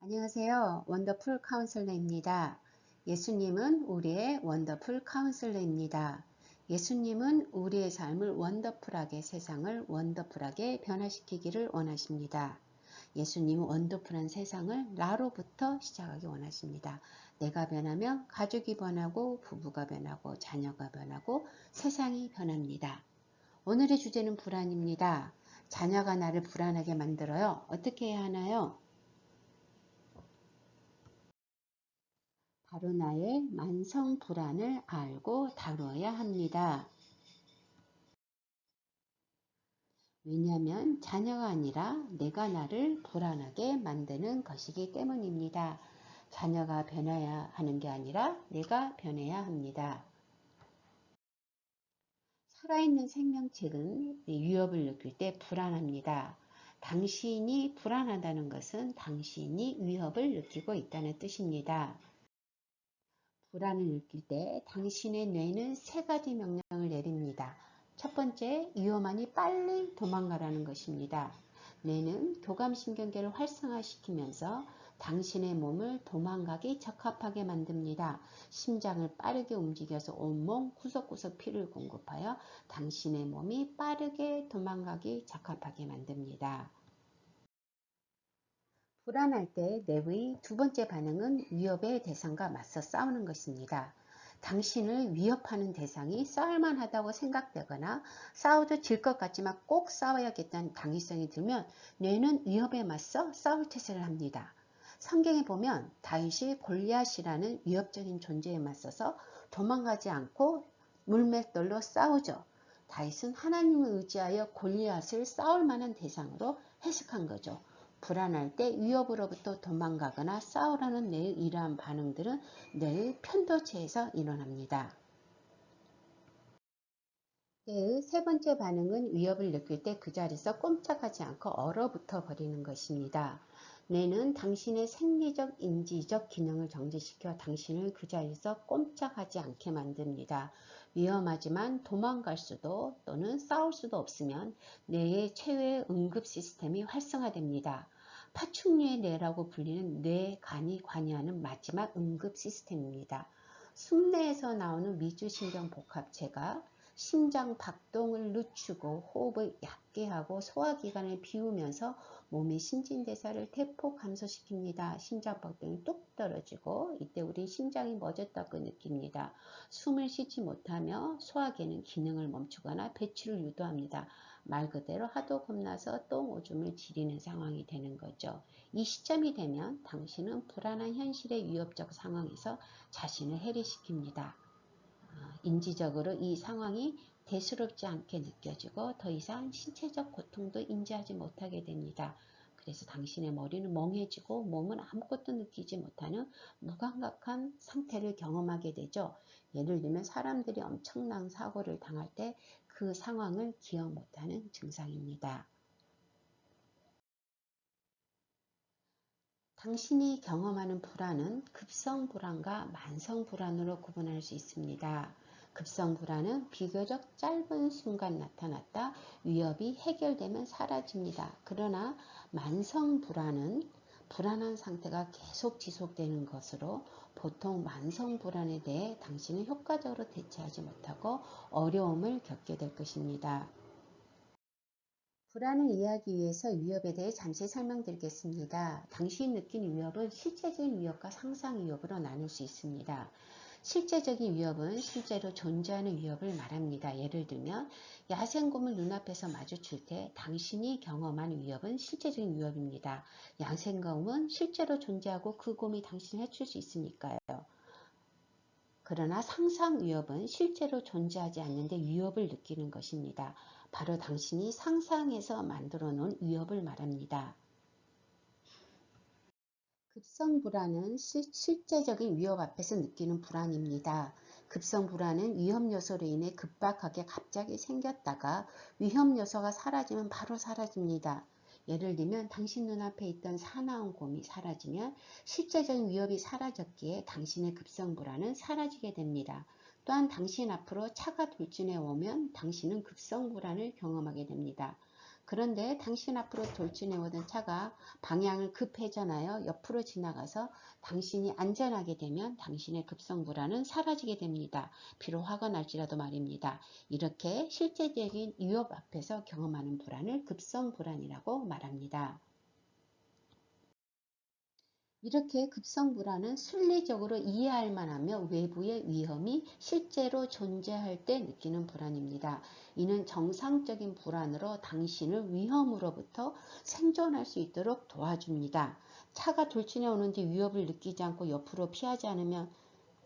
안녕하세요. 원더풀 카운슬러입니다. 예수님은 우리의 원더풀 카운슬러입니다. 예수님은 우리의 삶을 원더풀하게, 세상을 원더풀하게 변화시키기를 원하십니다. 예수님은 원더풀한 세상을 나로부터 시작하기 원하십니다. 내가 변하면 가족이 변하고, 부부가 변하고, 자녀가 변하고, 세상이 변합니다. 오늘의 주제는 불안입니다. 자녀가 나를 불안하게 만들어요. 어떻게 해야 하나요? 바로 나의 만성 불안을 알고 다루어야 합니다. 왜냐하면 자녀가 아니라 내가 나를 불안하게 만드는 것이기 때문입니다. 자녀가 변해야 하는 게 아니라 내가 변해야 합니다. 살아있는 생명체는 위협을 느낄 때 불안합니다. 당신이 불안하다는 것은 당신이 위협을 느끼고 있다는 뜻입니다. 불안을 느낄 때 당신의 뇌는 세 가지 명령을 내립니다. 첫 번째, 위험하니 빨리 도망가라는 것입니다. 뇌는 교감신경계를 활성화시키면서 당신의 몸을 도망가기 적합하게 만듭니다. 심장을 빠르게 움직여서 온몸 구석구석 피를 공급하여 당신의 몸이 빠르게 도망가기 적합하게 만듭니다. 불안할 때 뇌의 두 번째 반응은 위협의 대상과 맞서 싸우는 것입니다. 당신을 위협하는 대상이 싸울만하다고 생각되거나 싸워도 질 것 같지만 꼭 싸워야겠다는 당위성이 들면 뇌는 위협에 맞서 싸울 태세를 합니다. 성경에 보면 다윗이 골리앗이라는 위협적인 존재에 맞서서 도망가지 않고 물맷돌로 싸우죠. 다윗은 하나님을 의지하여 골리앗을 싸울 만한 대상으로 해석한 거죠. 불안할 때 위협으로부터 도망가거나 싸우라는 뇌의 이러한 반응들은 뇌의 편도체에서 일어납니다. 뇌의 세 번째 반응은 위협을 느낄 때 그 자리에서 꼼짝하지 않고 얼어붙어 버리는 것입니다. 뇌는 당신의 생리적, 인지적 기능을 정지시켜 당신을 그 자리에서 꼼짝하지 않게 만듭니다. 위험하지만 도망갈 수도 또는 싸울 수도 없으면 뇌의 최후의 응급 시스템이 활성화됩니다. 파충류의 뇌라고 불리는 뇌, 간이 관여하는 마지막 응급 시스템입니다. 숨내에서 나오는 미주신경 복합체가 심장 박동을 늦추고 호흡을 얕게 하고 소화기관을 비우면서 몸의 신진대사를 대폭 감소시킵니다. 심장 박동이 뚝 떨어지고 이때 우리 심장이 멎었다고 느낍니다. 숨을 쉬지 못하며 소화기는 기능을 멈추거나 배출을 유도합니다. 말 그대로 하도 겁나서 똥 오줌을 지리는 상황이 되는 거죠. 이 시점이 되면 당신은 불안한 현실의 위협적 상황에서 자신을 해리시킵니다. 인지적으로 이 상황이 대수롭지 않게 느껴지고 더 이상 신체적 고통도 인지하지 못하게 됩니다. 그래서 당신의 머리는 멍해지고 몸은 아무것도 느끼지 못하는 무감각한 상태를 경험하게 되죠. 예를 들면 사람들이 엄청난 사고를 당할 때 그 상황을 기억 못하는 증상입니다. 당신이 경험하는 불안은 급성 불안과 만성 불안으로 구분할 수 있습니다. 급성 불안은 비교적 짧은 순간 나타났다 위협이 해결되면 사라집니다. 그러나 만성 불안은 불안한 상태가 계속 지속되는 것으로 보통 만성 불안에 대해 당신은 효과적으로 대처하지 못하고 어려움을 겪게 될 것입니다. 불안을 이해하기 위해서 위협에 대해 잠시 설명드리겠습니다. 당신이 느낀 위협은 실제적인 위협과 상상 위협으로 나눌 수 있습니다. 실제적인 위협은 실제로 존재하는 위협을 말합니다. 예를 들면 야생곰을 눈앞에서 마주칠 때 당신이 경험한 위협은 실제적인 위협입니다. 야생곰은 실제로 존재하고 그 곰이 당신을 해칠 수 있으니까요. 그러나 상상 위협은 실제로 존재하지 않는데 위협을 느끼는 것입니다. 바로 당신이 상상해서 만들어 놓은 위협을 말합니다. 급성 불안은 실제적인 위협 앞에서 느끼는 불안입니다. 급성 불안은 위험 요소로 인해 급박하게 갑자기 생겼다가 위험 요소가 사라지면 바로 사라집니다. 예를 들면 당신 눈앞에 있던 사나운 곰이 사라지면 실제적인 위협이 사라졌기에 당신의 급성 불안은 사라지게 됩니다. 또한 당신 앞으로 차가 돌진해 오면 당신은 급성 불안을 경험하게 됩니다. 그런데 당신 앞으로 돌진해 오던 차가 방향을 급회전하여 옆으로 지나가서 당신이 안전하게 되면 당신의 급성 불안은 사라지게 됩니다. 비록 화가 날지라도 말입니다. 이렇게 실제적인 위협 앞에서 경험하는 불안을 급성 불안이라고 말합니다. 이렇게 급성 불안은 순리적으로 이해할 만하며 외부의 위험이 실제로 존재할 때 느끼는 불안입니다. 이는 정상적인 불안으로 당신을 위험으로부터 생존할 수 있도록 도와줍니다. 차가 돌진해 오는데 위협을 느끼지 않고 옆으로 피하지 않으면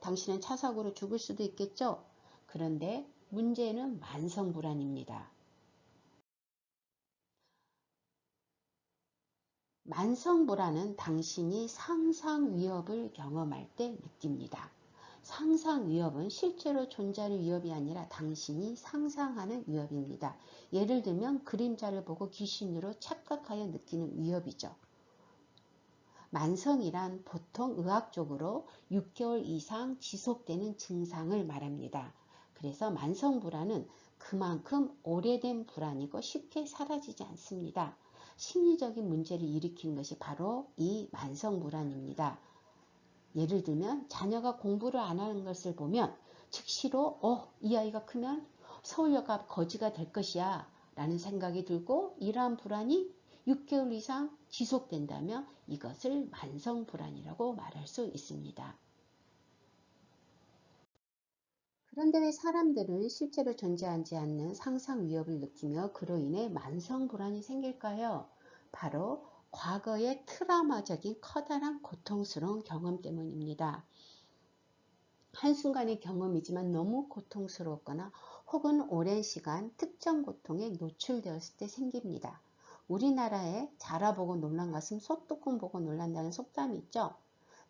당신은 차 사고로 죽을 수도 있겠죠? 그런데 문제는 만성 불안입니다. 만성 불안은 당신이 상상 위협을 경험할 때 느낍니다. 상상 위협은 실제로 존재하는 위협이 아니라 당신이 상상하는 위협입니다. 예를 들면 그림자를 보고 귀신으로 착각하여 느끼는 위협이죠. 만성이란 보통 의학적으로 6개월 이상 지속되는 증상을 말합니다. 그래서 만성 불안은 그만큼 오래된 불안이고 쉽게 사라지지 않습니다. 심리적인 문제를 일으키는 것이 바로 이 만성 불안입니다. 예를 들면 자녀가 공부를 안 하는 것을 보면 즉시로 이 아이가 크면 서울여가 거지가 될 것이야 라는 생각이 들고, 이러한 불안이 6개월 이상 지속된다면 이것을 만성 불안이라고 말할 수 있습니다. 그런데 왜 사람들은 실제로 존재하지 않는 상상 위협을 느끼며 그로 인해 만성 불안이 생길까요? 바로 과거의 트라우마적인 커다란 고통스러운 경험 때문입니다. 한순간의 경험이지만 너무 고통스러웠거나 혹은 오랜 시간 특정 고통에 노출되었을 때 생깁니다. 우리나라에 자라보고 놀란 가슴 소뚜껑 보고 놀란다는 속담이 있죠.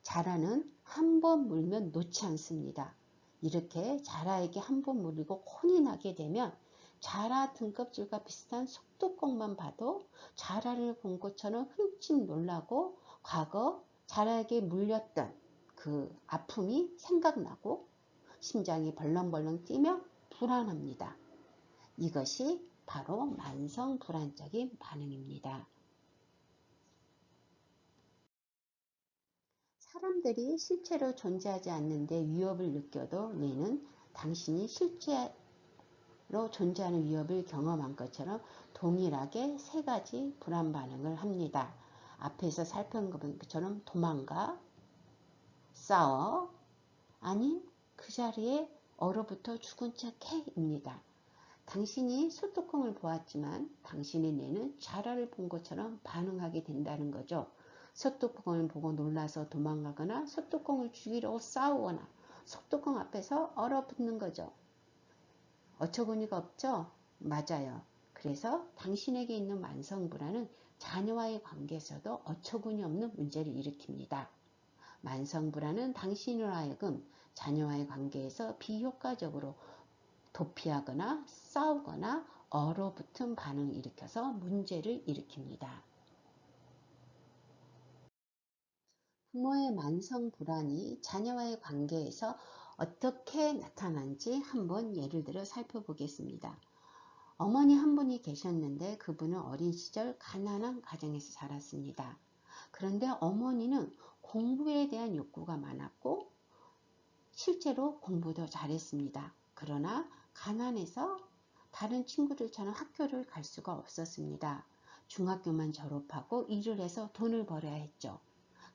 자라는 한 번 물면 놓지 않습니다. 이렇게 자라에게 한 번 물리고 혼이 나게 되면 자라 등껍질과 비슷한 속뚜껑만 봐도 자라를 본 것처럼 흠칫 놀라고 과거 자라에게 물렸던 그 아픔이 생각나고 심장이 벌렁벌렁 뛰며 불안합니다. 이것이 바로 만성 불안적인 반응입니다. 사람들이 실제로 존재하지 않는데 위협을 느껴도 뇌는 당신이 실제로 존재하는 위협을 경험한 것처럼 동일하게 세 가지 불안 반응을 합니다. 앞에서 살펴본 것처럼 도망가, 싸워, 아님 그 자리에 얼어붙어 죽은 척해입니다. 당신이 소뚜껑을 보았지만 당신의 뇌는 자라를 본 것처럼 반응하게 된다는 거죠. 소뚜껑을 보고 놀라서 도망가거나 소뚜껑을 죽이려고 싸우거나 소뚜껑 앞에서 얼어붙는 거죠. 어처구니가 없죠? 맞아요. 그래서 당신에게 있는 만성 불안은 자녀와의 관계에서도 어처구니 없는 문제를 일으킵니다. 만성 불안은 당신으로 하여금 자녀와의 관계에서 비효과적으로 도피하거나 싸우거나 얼어붙은 반응을 일으켜서 문제를 일으킵니다. 부모의 만성 불안이 자녀와의 관계에서 어떻게 나타난지 한번 예를 들어 살펴보겠습니다. 어머니 한 분이 계셨는데 그분은 어린 시절 가난한 가정에서 자랐습니다. 그런데 어머니는 공부에 대한 욕구가 많았고 실제로 공부도 잘했습니다. 그러나 가난해서 다른 친구들처럼 학교를 갈 수가 없었습니다. 중학교만 졸업하고 일을 해서 돈을 벌어야 했죠.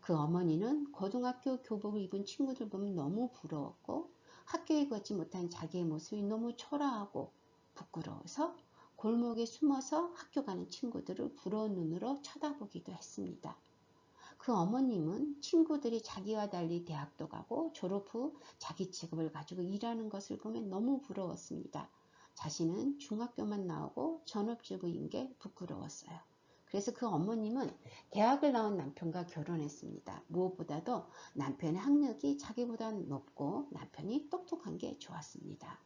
그 어머니는 고등학교 교복을 입은 친구들 보면 너무 부러웠고 학교에 걷지 못한 자기의 모습이 너무 초라하고 부끄러워서 골목에 숨어서 학교 가는 친구들을 부러운 눈으로 쳐다보기도 했습니다. 그 어머님은 친구들이 자기와 달리 대학도 가고 졸업 후 자기 직업을 가지고 일하는 것을 보면 너무 부러웠습니다. 자신은 중학교만 나오고 전업주부인 게 부끄러웠어요. 그래서 그 어머님은 대학을 나온 남편과 결혼했습니다. 무엇보다도 남편의 학력이 자기보다 높고 남편이 똑똑한 게 좋았습니다.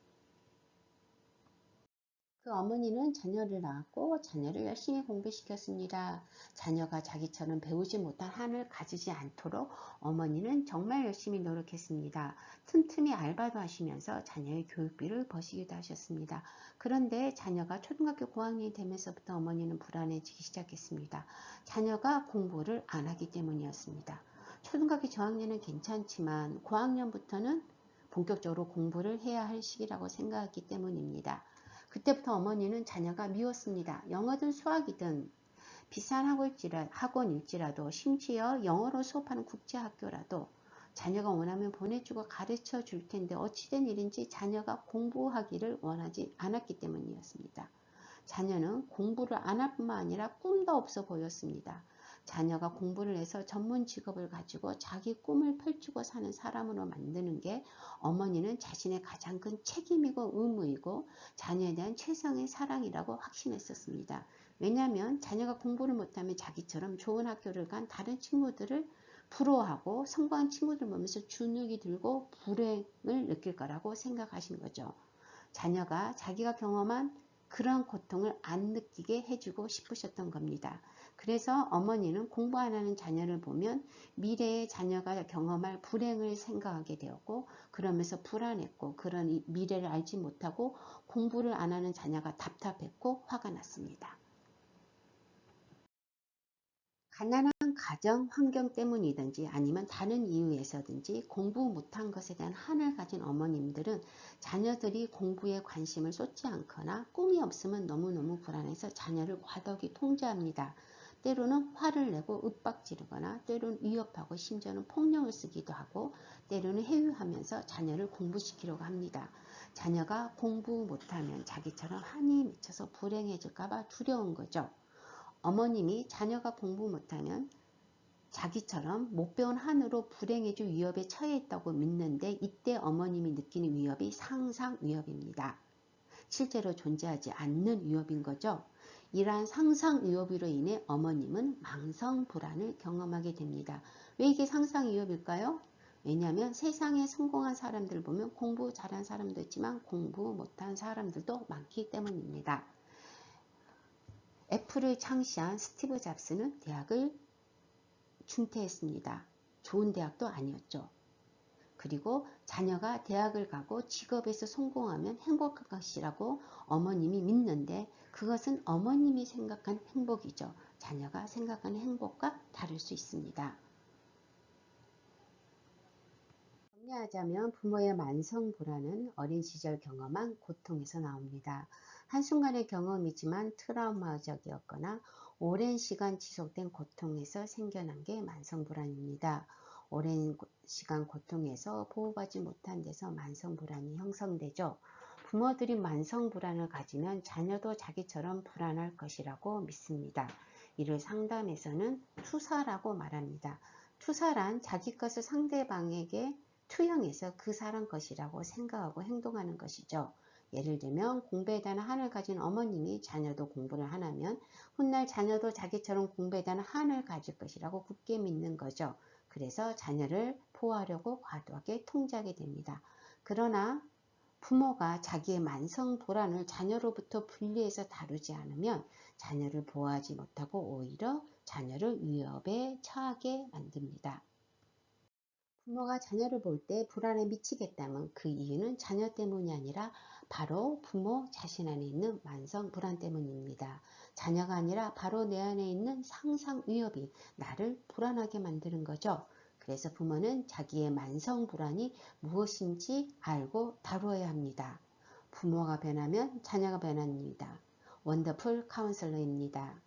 그 어머니는 자녀를 낳았고 자녀를 열심히 공부시켰습니다. 자녀가 자기처럼 배우지 못한 한을 가지지 않도록 어머니는 정말 열심히 노력했습니다. 틈틈이 알바도 하시면서 자녀의 교육비를 버시기도 하셨습니다. 그런데 자녀가 초등학교 고학년이 되면서부터 어머니는 불안해지기 시작했습니다. 자녀가 공부를 안 하기 때문이었습니다. 초등학교 저학년은 괜찮지만 고학년부터는 본격적으로 공부를 해야 할 시기라고 생각했기 때문입니다. 그때부터 어머니는 자녀가 미웠습니다. 영어든 수학이든 비싼 학원일지라도 심지어 영어로 수업하는 국제학교라도 자녀가 원하면 보내주고 가르쳐 줄 텐데 어찌된 일인지 자녀가 공부하기를 원하지 않았기 때문이었습니다. 자녀는 공부를 안 할 뿐만 아니라 꿈도 없어 보였습니다. 자녀가 공부를 해서 전문 직업을 가지고 자기 꿈을 펼치고 사는 사람으로 만드는 게 어머니는 자신의 가장 큰 책임이고 의무이고 자녀에 대한 최상의 사랑이라고 확신했었습니다. 왜냐하면 자녀가 공부를 못하면 자기처럼 좋은 학교를 간 다른 친구들을 부러워하고 성공한 친구들 보면서 주눅이 들고 불행을 느낄 거라고 생각하신 거죠. 자녀가 자기가 경험한 그런 고통을 안 느끼게 해주고 싶으셨던 겁니다. 그래서 어머니는 공부 안 하는 자녀를 보면 미래에 자녀가 경험할 불행을 생각하게 되었고 그러면서 불안했고 그런 미래를 알지 못하고 공부를 안 하는 자녀가 답답했고 화가 났습니다. 가난한 가정 환경 때문이든지 아니면 다른 이유에서든지 공부 못한 것에 대한 한을 가진 어머님들은 자녀들이 공부에 관심을 쏟지 않거나 꿈이 없으면 너무너무 불안해서 자녀를 과도하게 통제합니다. 때로는 화를 내고 윽박지르거나 때로는 위협하고 심지어는 폭력을 쓰기도 하고 때로는 회유하면서 자녀를 공부시키려고 합니다. 자녀가 공부 못하면 자기처럼 한이 맺혀서 불행해질까봐 두려운 거죠. 어머님이 자녀가 공부 못하면 자기처럼 못 배운 한으로 불행해질 위협에 처해 있다고 믿는데 이때 어머님이 느끼는 위협이 상상 위협입니다. 실제로 존재하지 않는 위협인 거죠. 이러한 상상 위협으로 인해 어머님은 망성 불안을 경험하게 됩니다. 왜 이게 상상 위협일까요? 왜냐하면 세상에 성공한 사람들 보면 공부 잘한 사람도 있지만 공부 못한 사람들도 많기 때문입니다. 애플을 창시한 스티브 잡스는 대학을 중퇴했습니다. 좋은 대학도 아니었죠. 그리고 자녀가 대학을 가고 직업에서 성공하면 행복할 것이라고 어머님이 믿는데 그것은 어머님이 생각한 행복이죠. 자녀가 생각하는 행복과 다를 수 있습니다. 정리하자면 부모의 만성 불안은 어린 시절 경험한 고통에서 나옵니다. 한순간의 경험이지만 트라우마적이었거나 오랜 시간 지속된 고통에서 생겨난 게 만성 불안입니다. 오랜 시간 고통에서 보호받지 못한 데서 만성 불안이 형성되죠. 부모들이 만성 불안을 가지면 자녀도 자기처럼 불안할 것이라고 믿습니다. 이를 상담에서는 투사라고 말합니다. 투사란 자기 것을 상대방에게 투영해서 그 사람 것이라고 생각하고 행동하는 것이죠. 예를 들면 공부에 대한 한을 가진 어머님이 자녀도 공부를 하나면 훗날 자녀도 자기처럼 공부에 대한 한을 가질 것이라고 굳게 믿는 거죠. 그래서 자녀를 보호하려고 과도하게 통제하게 됩니다. 그러나 부모가 자기의 만성 불안을 자녀로부터 분리해서 다루지 않으면 자녀를 보호하지 못하고 오히려 자녀를 위협에 처하게 만듭니다. 부모가 자녀를 볼 때 불안에 미치겠다면 그 이유는 자녀 때문이 아니라 바로 부모 자신 안에 있는 만성 불안 때문입니다. 자녀가 아니라 바로 내 안에 있는 상상 위협이 나를 불안하게 만드는 거죠. 그래서 부모는 자기의 만성 불안이 무엇인지 알고 다루어야 합니다. 부모가 변하면 자녀가 변합니다. 원더풀 카운슬러입니다.